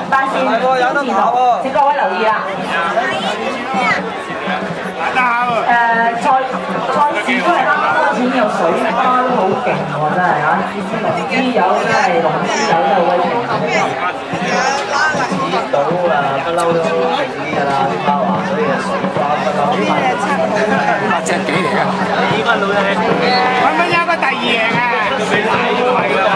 8線天字頭，請各位留意啊！賽事都係啱啱開始有水花都好勁喎，真係嚇！龍獅友真係龍獅友真係好威勁。島不嬲都勁啲㗎啦，啲花環所以水花不嬲。8隻幾嚟㗎？依家老友揾乜有個第二贏啊？都俾睇都係㗎啦。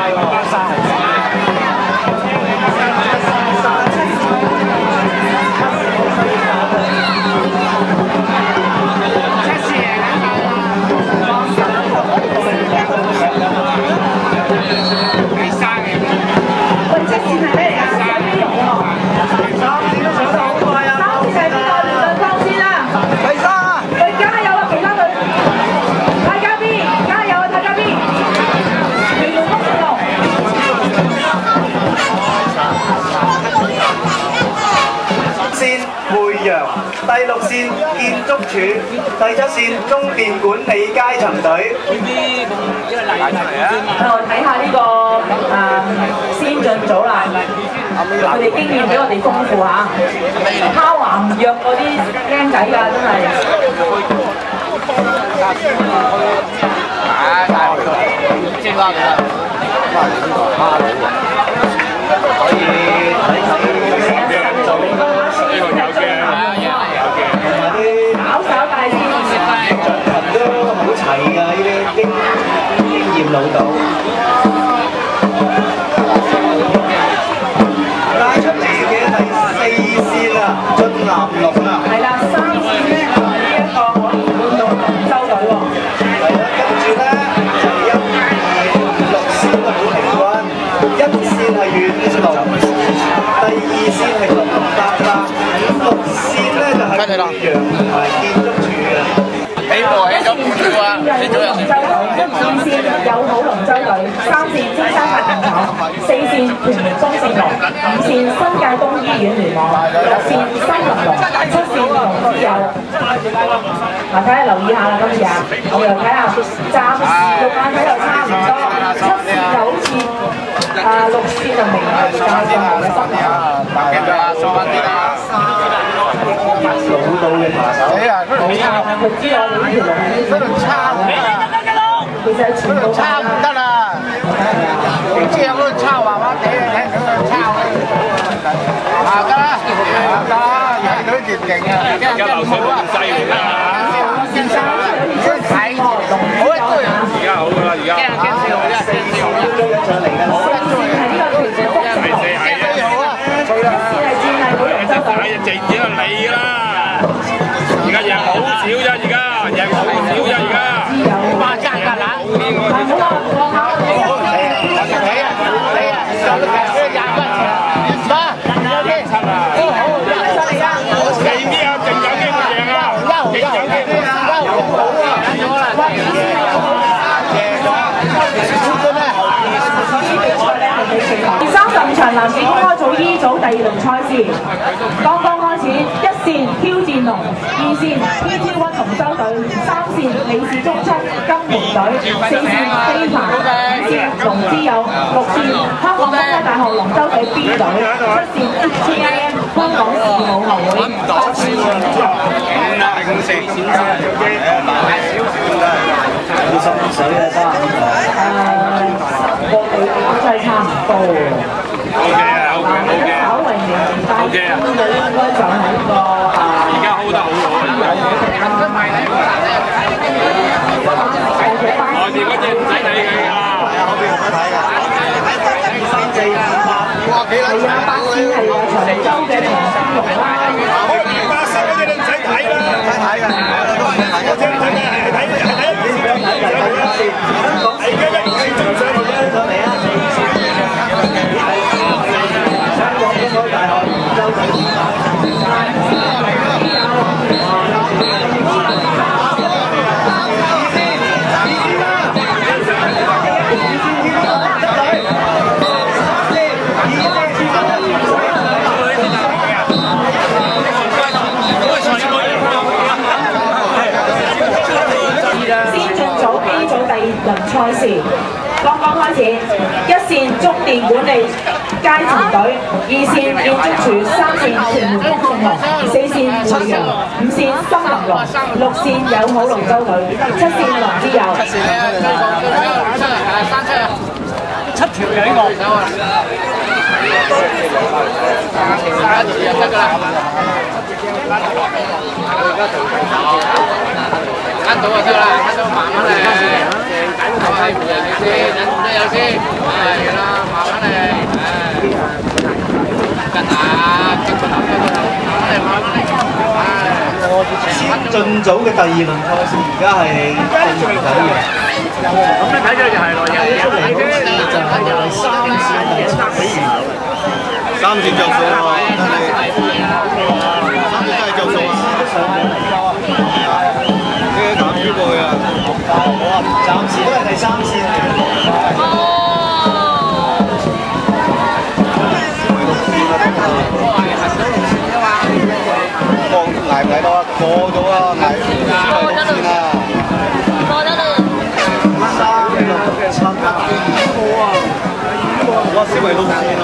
第6線建築署，第7線中電管理階層隊。我睇下呢個先進組啦，佢哋經驗比我哋豐富嚇，敲環唔弱嗰啲僆仔㗎，真係。先啦，可以睇睇。係㗎，呢啲經驗老道。拉出嚟嘅第4線啊，俊南龍啊。係啦，3線咧就係呢一個可以換到龍舟隊喎。係啦，跟住咧就1、2、6線都好平均，1線係遠龍，第2線係龍88，6線咧就係陽同埋建築署嘅。起步起咗半跳啊！起咗人。2線友好龍舟隊，3線青山發電廠，4線屯門中聖龍，5線新界東醫院聯網，6線新林龍，7線龍獅友。嗱，睇下留意下啦，今次啊，我哋又睇下，暫時肉眼睇又差唔多，7線就好似6線就明係較上行嘅分別。收翻啲啦。老到嘅扒手，冇差，佢知我哋呢條龍呢條差其實係全部差唔得啦，你知有嗰個差麻麻地，睇到個差得啦，得啦，睇到越勁啊，而家流水咁犀利啦，睇好一堆，而家好㗎啦，而家驚死我啫，上嚟㗎，好啦，係呢個其實都係好啊，係戰係好龍舟隊，淨只係你啦。而家贏好少啫，而家贏好少啫，而家。八間㗎啦。好啊，放下。睇啊，睇啊，上到20分。得，7啊。好，上嚟啦。你啲啊，淨有機會贏啊。淨有機會啊。好啊。贏咗啦。贏咗。第35場男子公開組 E 組第2輪賽事，剛剛開始，1線挑戰龍，2線 PTY 龍舟隊，3線李氏中七金門隊，4線飛帆，5線龍獅友，6線香港中西大學龍舟隊 B 隊，7線 HTIM 香港事務學會，8線龍舟隊。要15水啊，差唔多。個隊都係差唔多喎。OK 啊，OK OK。稍為明白啲嘅應該就係呢個而家 hold 得好好啦。外邊嗰隻唔使理佢㗎啦。係啊，後邊唔使睇㗎。3、4、5、8。哇，幾撚長啊！8線係長洲嘅長生龍啦。8線嗰隻你唔使睇啦。唔使睇㗎。都唔使睇㗎。睇睇香港而家一起做上嚟啦，上嚟啊！香港中海大學龍舟隊。先進組 A 組第2輪賽事，剛剛開始，1線中電管理。街前隊，2線建築署，3線屯門福盛龍，4線匯陽，5線森林龍，6線友好龍舟隊，7線龍之友。7條嘅呢個。看到就得啦，看到慢慢嚟，係唔贏嘅先，忍都有先，係啦，慢慢嚟，跟下，跟個頭，慢慢嚟，先進組嘅第2輪賽事而家係進行緊嘅。咁你睇咗就係內人，出嚟好似就係3線着數喎，真係着數啊！減咗過去啊！我話暫時都係第3線嚟嘅。捱唔捱到啊？過咗啊！捱6線啊！過得啦！3、6、7、8，哇！思維6線啊！